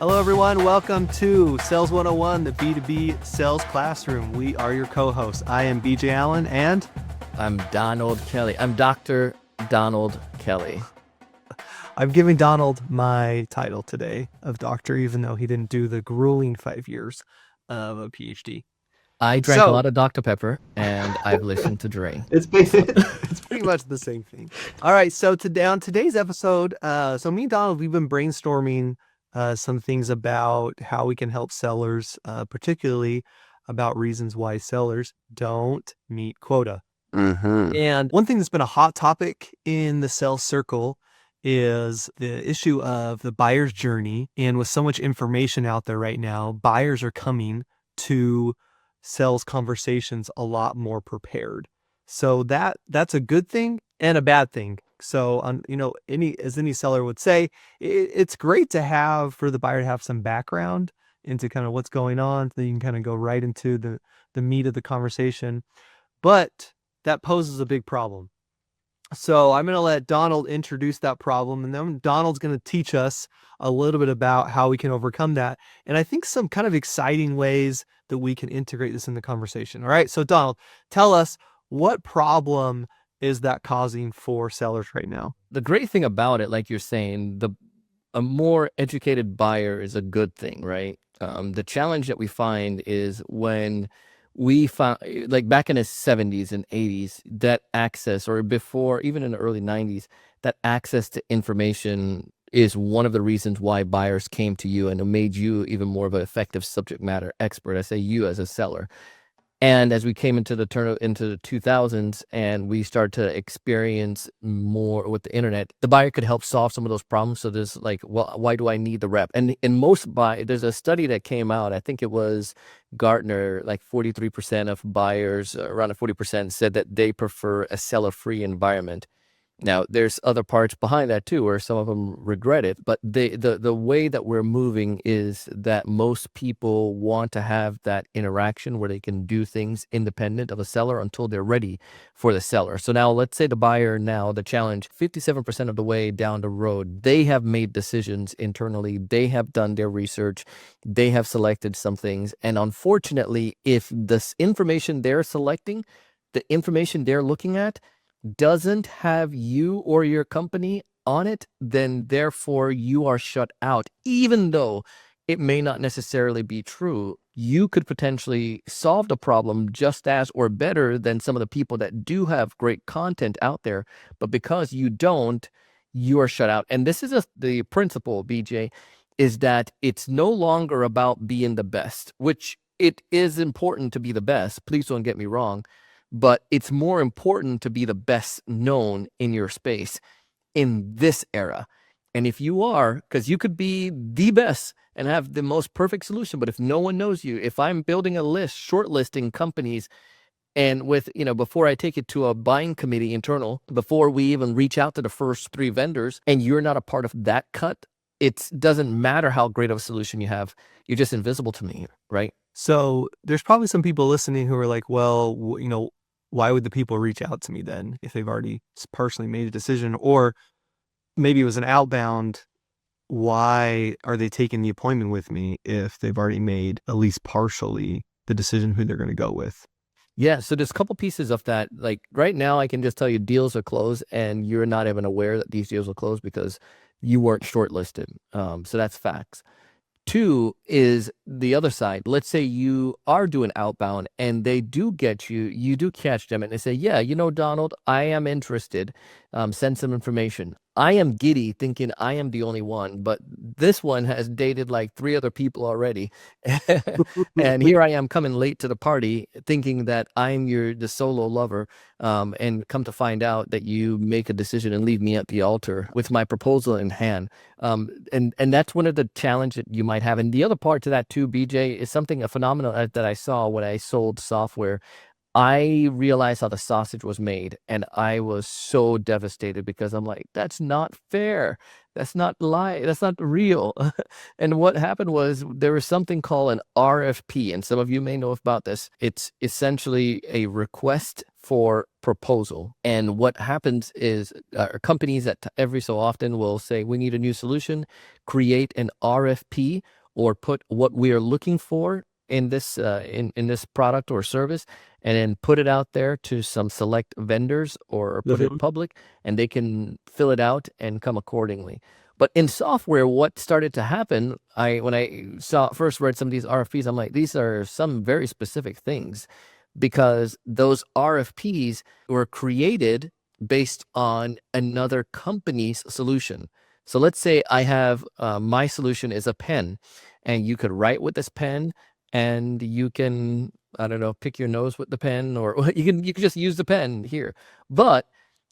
Hello, everyone. Welcome to Sales 101, the B2B Sales Classroom. We are your co-hosts. I am BJ Allen, and I'm Donald Kelly. I'm Dr. Donald Kelly. I'm giving Donald my title today of doctor, even though he didn't do the grueling 5 years of a PhD. I drank a lot of Dr. Pepper, and I've listened to Dre. It's pretty much the same thing. All right, so today on today's episode, so me and Donald, we've been brainstorming some things about how we can help sellers, particularly about reasons why sellers don't meet quota. And one thing that's been a hot topic in the sales circle is the issue of the buyer's journey. And with so much information out there right now, buyers are coming to sales conversations a lot more prepared. So that's a good thing and a bad thing. So, as any seller would say, it's great to have for the buyer to have some background into kind of what's going on. So you can kind of go right into the meat of the conversation. But that poses a big problem. So I'm going to let Donald introduce that problem, and then Donald's going to teach us a little bit about how we can overcome that. And I think some kind of exciting ways that we can integrate this in the conversation. All right. So Donald, tell us, what problem is that causing for sellers right now? The great thing about it, like you're saying, a more educated buyer is a good thing, right? The challenge that we find is when we found, like back in the 70s and 80s, that access, or before, even in the early 90s, that access to information is one of the reasons why buyers came to you, and it made you even more of an effective subject matter expert. I say you as a seller. And as we came into the 2000s and we started to experience more with the internet, the buyer could help solve some of those problems. So there's like, well, why do I need the rep? And in most there's a study that came out, I think it was Gartner, like 43% of buyers, around 40%, said that they prefer a seller-free environment. Now, there's other parts behind that too, where some of them regret it. But the way that we're moving is that most people want to have that interaction where they can do things independent of a seller until they're ready for the seller. So now let's say the buyer now, the challenge, 57% of the way down the road, they have made decisions internally. They have done their research. They have selected some things. And unfortunately, if this information they're selecting, the information they're looking at, doesn't have you or your company on it, then therefore you are shut out. Even though it may not necessarily be true, you could potentially solve the problem just as or better than some of the people that do have great content out there. But because you don't, you are shut out. And this is the principle, BJ, is that it's no longer about being the best, which it is important to be the best. Please don't get me wrong. But it's more important to be the best known in your space in this era. And if you are, because you could be the best and have the most perfect solution, but if no one knows you, if I'm building a list, shortlisting companies, and with, before I take it to a buying committee internal, before we even reach out to the first 3 vendors, and you're not a part of that cut, it doesn't matter how great of a solution you have. You're just invisible to me, right? So there's probably some people listening who are like, well, why would the people reach out to me then if they've already personally made a decision? Or maybe it was an outbound. Why are they taking the appointment with me if they've already made at least partially the decision who they're going to go with? Yeah, so there's a couple pieces of that. Like right now, I can just tell you deals are closed and you're not even aware that these deals will close because you weren't shortlisted. So that's facts. 2 is the other side. Let's say you are doing outbound and they do get you, you do catch them and they say, yeah, Donald, I am interested. Send some information. I am giddy thinking I am the only one, but this one has dated like 3 other people already. And here I am coming late to the party thinking that I'm the solo lover. And come to find out that you make a decision and leave me at the altar with my proposal in hand. And that's one of the challenges that you might have. And the other part to that too, BJ, is a phenomenon that I saw when I sold software. I realized how the sausage was made, and I was so devastated because I'm like, that's not fair. That's not that's not real. And what happened was there was something called an RFP, and some of you may know about this. It's essentially a request for proposal. And what happens is companies that every so often will say, we need a new solution, create an RFP or put what we are looking for in this in this product or service, and then put it out there to some select vendors or put it public, and they can fill it out and come accordingly. But in software, what started to happen, when I first read some of these RFPs, I'm like, these are some very specific things, because those RFPs were created based on another company's solution. So let's say I have my solution is a pen, and you could write with this pen, and you can, I don't know, pick your nose with the pen, or you can just use the pen here. But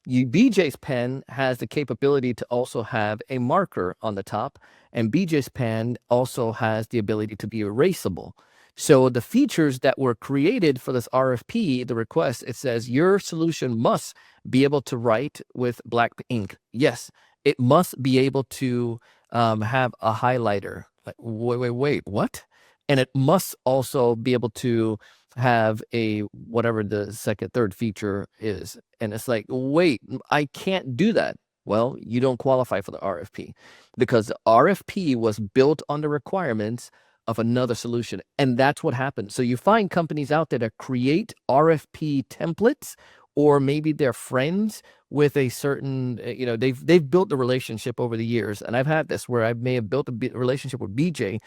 BJ's pen has the capability to also have a marker on the top, and BJ's pen also has the ability to be erasable. So the features that were created for this RFP, the request, it says your solution must be able to write with black ink. Yes, it must be able to have a highlighter. Like, wait, what? And it must also be able to have a whatever the second, third feature is. And it's like, wait, I can't do that. Well, you don't qualify for the RFP, because the RFP was built on the requirements of another solution. And that's what happened. So you find companies out there that create RFP templates, or maybe they're friends with a certain, they've built the relationship over the years. And I've had this where I may have built a relationship with BJ.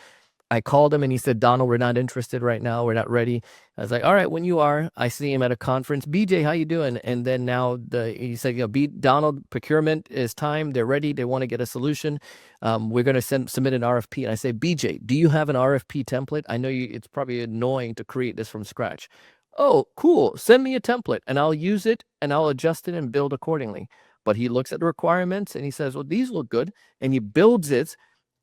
I called him and he said, Donald, we're not interested right now. We're not ready. I was like, all right, when you are. I see him at a conference. BJ, how you doing? And then now he said, Donald, procurement is time. They're ready. They want to get a solution. We're going to submit an RFP. And I say, BJ, do you have an RFP template? I know it's probably annoying to create this from scratch. Oh, cool. Send me a template and I'll use it and I'll adjust it and build accordingly. But he looks at the requirements and he says, well, these look good. And he builds it,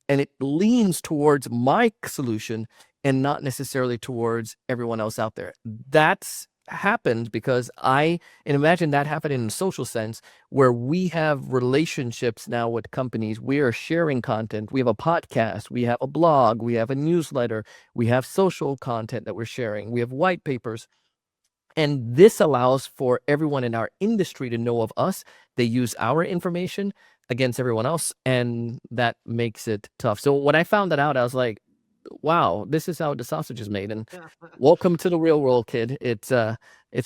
and it leans towards my solution and not necessarily towards everyone else out there. That's happened because and imagine that happened in a social sense, where we have relationships now with companies. We are sharing content. We have a podcast, we have a blog, we have a newsletter, we have social content that we're sharing, we have white papers. And this allows for everyone in our industry to know of us. They use our information against everyone else, and that makes it tough. So when I found that out, I was like, wow, this is how the sausage is made. And welcome to the real world, kid. It's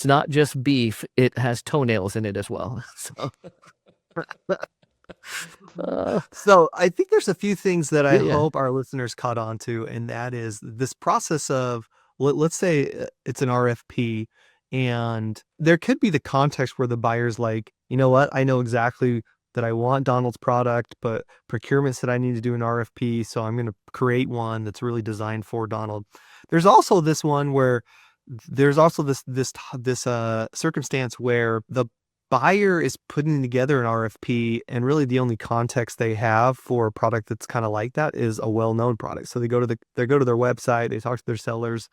not just beef, it has toenails in it as well. So I think there's a few things that I Yeah. hope our listeners caught on to, and that is this process of, let's say it's an RFP, and there could be the context where the buyer's like, you know what, I know exactly that I want Donald's product, but procurement said I need to do an RFP, so I'm going to create one that's really designed for Donald. There's also this one where there's also this circumstance where the buyer is putting together an RFP, and really the only context they have for a product that's kind of like that is a well-known product. So they go to their website, they talk to their sellers,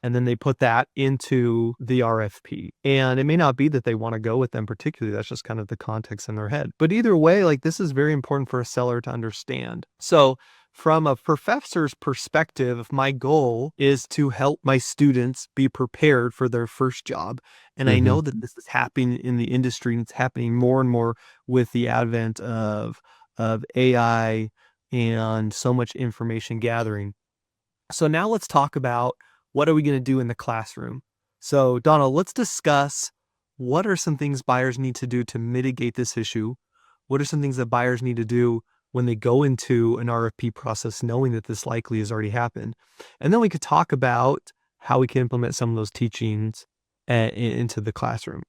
and then they put that into the RFP. And it may not be that they want to go with them particularly. That's just kind of the context in their head. But either way, like, this is very important for a seller to understand. So from a professor's perspective, if my goal is to help my students be prepared for their first job, and I know that this is happening in the industry, and it's happening more and more with the advent of AI and so much information gathering. So now let's talk about, what are we going to do in the classroom? So Donald, let's discuss, what are some things buyers need to do to mitigate this issue? What are some things that buyers need to do when they go into an RFP process, knowing that this likely has already happened? And then we could talk about how we can implement some of those teachings into the classroom.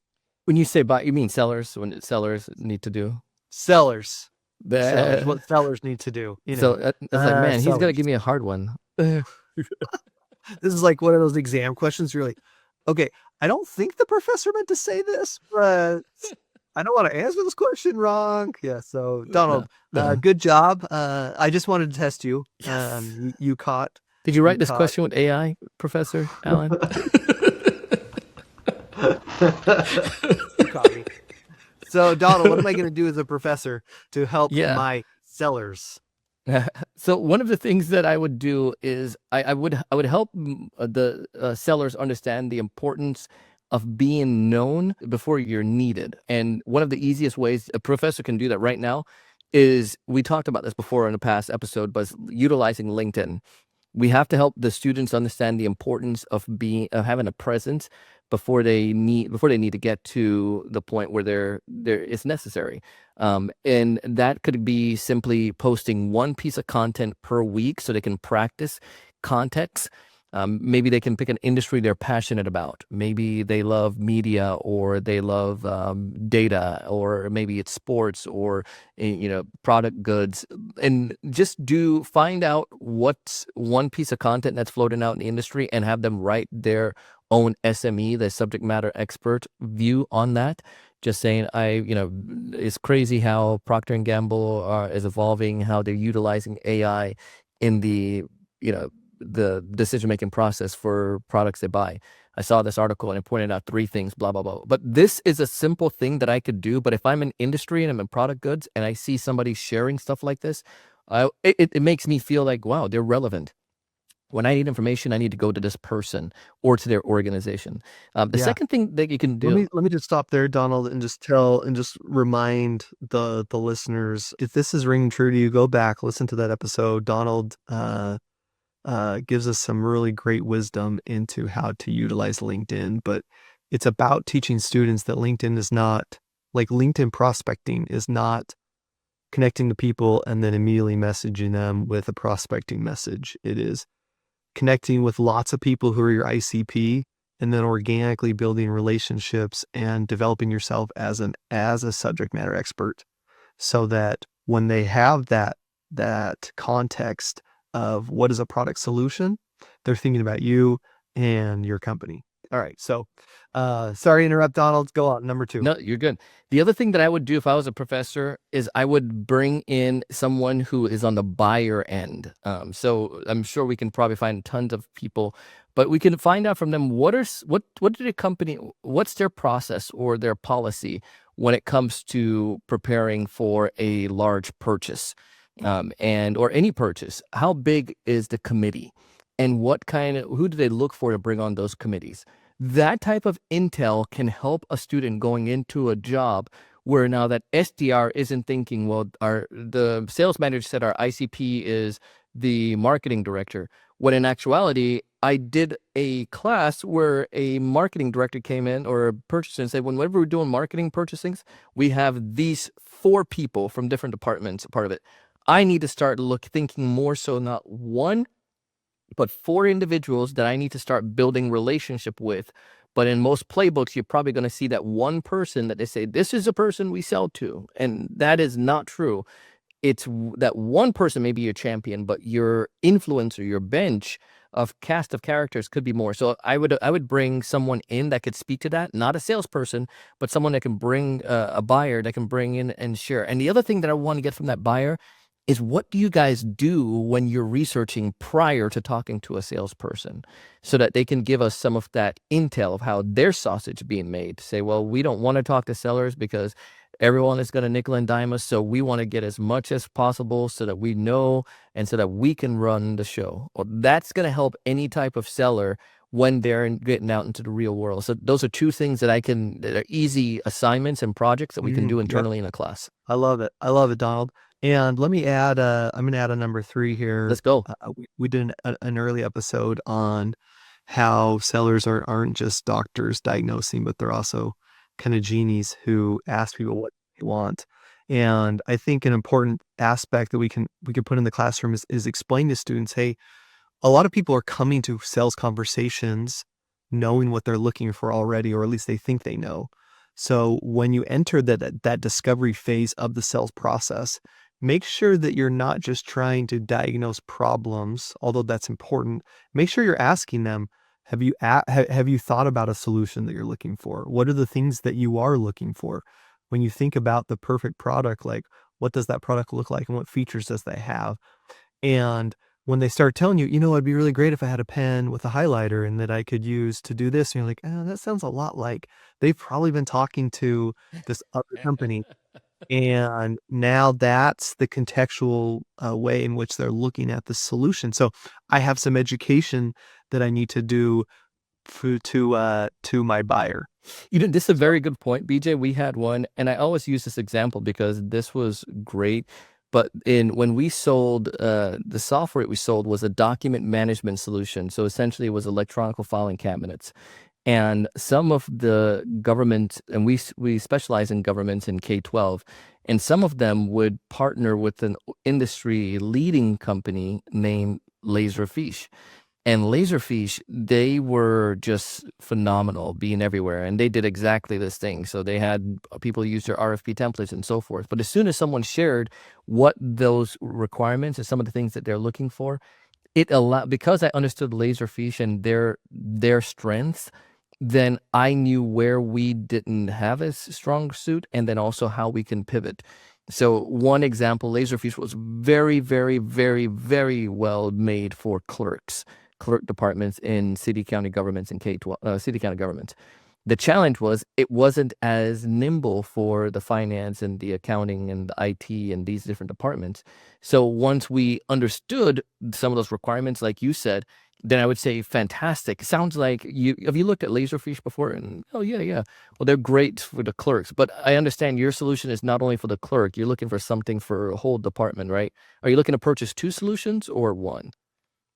When you say buy, you mean sellers? When sellers need to do? Sellers. What sellers need to do. So it's like, man, he's got to give me a hard one. This is like one of those exam questions. You're like, okay, I don't think the professor meant to say this, but I don't want to answer this question wrong. Yeah. So Donald, good job. I just wanted to test you. Yes. You caught. Did you write this question with AI, Professor Allen? You caught me. So, Donald, what am I going to do as a professor to help Yeah. my sellers? So one of the things that I would do is I would help the sellers understand the importance of being known before you're needed. And one of the easiest ways a professor can do that right now is, we talked about this before in a past episode, but utilizing LinkedIn. We have to help the students understand the importance of having a presence before they need to get to the point where it's necessary. And that could be simply posting one piece of content per week so they can practice context. Maybe they can pick an industry they're passionate about. Maybe they love media, or they love data, or maybe it's sports, or product goods. And just find out what's one piece of content that's floating out in the industry, and have them write their own SME, the subject matter expert view on that. Just saying, it's crazy how Procter and Gamble is evolving, how they're utilizing AI in the decision-making process for products they buy. I saw this article and it pointed out 3 things, blah, blah, blah. But this is a simple thing that I could do. But if I'm in industry and I'm in product goods and I see somebody sharing stuff like this, it makes me feel like, wow, they're relevant. When I need information, I need to go to this person or to their organization. The Yeah. second thing that you can Let do. me just stop there, Donald, and just remind the listeners, if this is ringing true to you, go back, listen to that episode. Donald gives us some really great wisdom into how to utilize LinkedIn, but it's about teaching students that LinkedIn is not, like, LinkedIn prospecting is not connecting to people and then immediately messaging them with a prospecting message. It is connecting with lots of people who are your ICP, and then organically building relationships and developing yourself as a subject matter expert, so that when they have that context of what is a product solution, they're thinking about you and your company. All right. So, sorry to interrupt, Donald. Go on. Number 2. No, you're good. The other thing that I would do if I was a professor is I would bring in someone who is on the buyer end. So I'm sure we can probably find tons of people, but we can find out from them what did a company, what's their process or their policy when it comes to preparing for a large purchase, or any purchase. How big is the committee, and who do they look for to bring on those committees? That type of intel can help a student going into a job where now that SDR isn't thinking, well, the sales manager said our ICP is the marketing director. When in actuality, I did a class where a marketing director came in, or a purchaser, and said, whenever we're doing marketing purchasings, we have these 4 people from different departments a part of it. I need to start thinking more so not one, but 4 individuals that I need to start building relationship with. But in most playbooks, you're probably going to see that one person that they say, this is a person we sell to. And that is not true. It's that one person may be your champion, but your influencer, your bench of cast of characters could be more. So I would bring someone in that could speak to that, not a salesperson, but someone that can bring a buyer that can bring in and share. And the other thing that I want to get from that buyer is, what do you guys do when you're researching prior to talking to a salesperson, so that they can give us some of that intel of how their sausage being made? Say, well, we don't want to talk to sellers because everyone is going to nickel and dime us. So we want to get as much as possible so that we know, and so that we can run the show. Well, that's going to help any type of seller when they're getting out into the real world. So those are 2 things that are easy assignments and projects that we can do Yep. internally in a class. I love it. I love it, Donald. And let me add, I'm going to add a number 3 here. Let's go. We did an early episode on how sellers aren't just doctors diagnosing, but they're also kind of genies who ask people what they want. And I think an important aspect that we can put in the classroom is explain to students, hey, a lot of people are coming to sales conversations knowing what they're looking for already, or at least they think they know. So when you enter that discovery phase of the sales process, make sure that you're not just trying to diagnose problems, although that's important. Make sure you're asking them, have you thought about a solution that you're looking for? What are the things that you are looking for? When you think about the perfect product, like, what does that product look like and what features does that have? And when they start telling you, it'd be really great if I had a pen with a highlighter and that I could use to do this. And you're like, oh, that sounds a lot like they've probably been talking to this other company. And now that's the contextual way in which they're looking at the solution. So I have some education that I need to do to my buyer. This is a very good point, BJ. We had one, and I always use this example because this was great. But when we sold the software we sold was a document management solution. So essentially, it was electronic filing cabinets. And some of the government, and we specialize in governments in K-12, and some of them would partner with an industry leading company named Laserfiche. And Laserfiche, they were just phenomenal, being everywhere, and they did exactly this thing. So they had people use their RFP templates and so forth. But as soon as someone shared what those requirements and some of the things that they're looking for, it allowed, because I understood Laserfiche and their strengths, then I knew where we didn't have a strong suit, and then also how we can pivot. So one example, Laserfiche was very, very, very, very well made for clerk departments in city county governments and K-12 city county governments. The challenge was it wasn't as nimble for the finance and the accounting and the IT and these different departments. So once we understood some of those requirements, like you said, then I would say fantastic. Sounds like have you looked at Laserfiche before? And oh yeah. Well, they're great for the clerks, but I understand your solution is not only for the clerk. You're looking for something for a whole department, right? Are you looking to purchase 2 solutions or 1?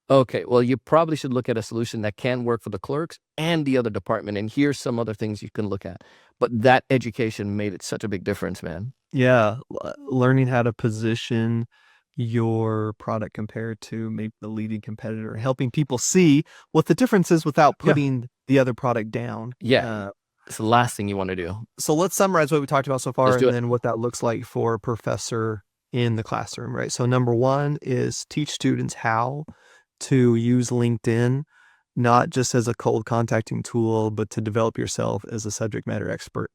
Okay, well, you probably should look at a solution that can work for the clerks and the other department. And here's some other things you can look at. But that education made it such a big difference, man. Yeah, learning how to position your product compared to maybe the leading competitor, helping people see what the difference is without Yeah. putting the other product down. Yeah, it's the last thing you want to do. So let's summarize what we talked about so far Let's do and it. then what that looks like for a professor in the classroom, right? So number 1 is teach students how to use LinkedIn, not just as a cold contacting tool, but to develop yourself as a subject matter expert.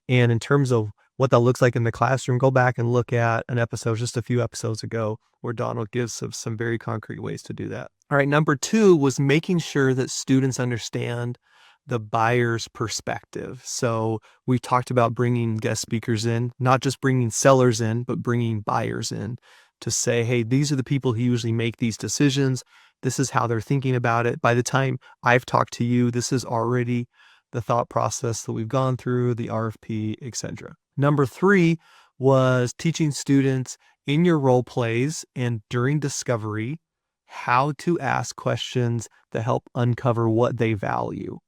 And in terms of what that looks like in the classroom, go back and look at an episode just a few episodes ago where Donald gives some very concrete ways to do that. All right, number 2 was making sure that students understand the buyer's perspective. So we talked about bringing guest speakers in, not just bringing sellers in, but bringing buyers in to say, hey, these are the people who usually make these decisions. This is how they're thinking about it. By the time I've talked to you, this is already the thought process that we've gone through, the RFP, etc. Number 3 was teaching students in your role plays and during discovery how to ask questions that help uncover what they value.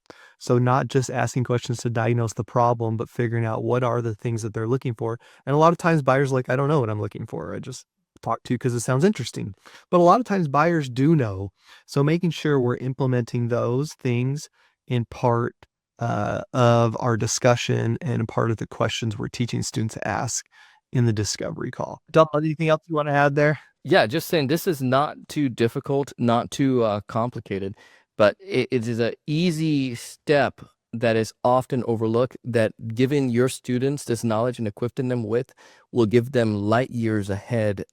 So not just asking questions to diagnose the problem, but figuring out what are the things that they're looking for. And a lot of times buyers are like, I don't know what I'm looking for. I just talk to because it sounds interesting. But a lot of times buyers do know. So making sure we're implementing those things in part of our discussion and part of the questions we're teaching students to ask in the discovery call. Donald, anything else you want to add there? Yeah, just saying this is not too difficult, not too complicated, but it is an easy step that is often overlooked, that giving your students this knowledge and equipping them with will give them light years ahead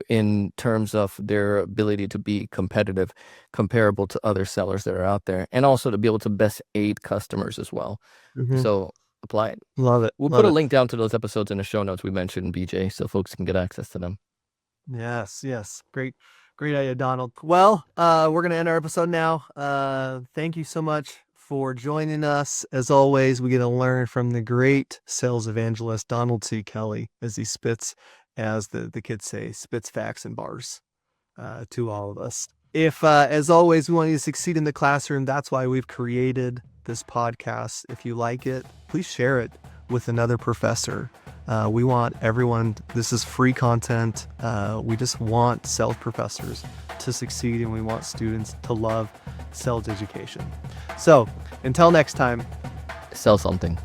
in terms of their ability to be competitive, comparable to other sellers that are out there, and also to be able to best aid customers as well. Mhm. So apply it. Love it. We'll Love put a it. link down to those episodes in the show notes we mentioned, BJ, so folks can get access to them. Yes. Great idea, Donald. Well, we're going to end our episode now. Thank you so much for joining us. As always, we get to learn from the great sales evangelist, Donald C. Kelly, as he spits, as the kids say, spits facts and bars to all of us. If, as always, we want you to succeed in the classroom, that's why we've created this podcast. If you like it, please share it with another professor. We want everyone, this is free content. We just want sales professors to succeed, and we want students to love sales education. So until next time, Sell something.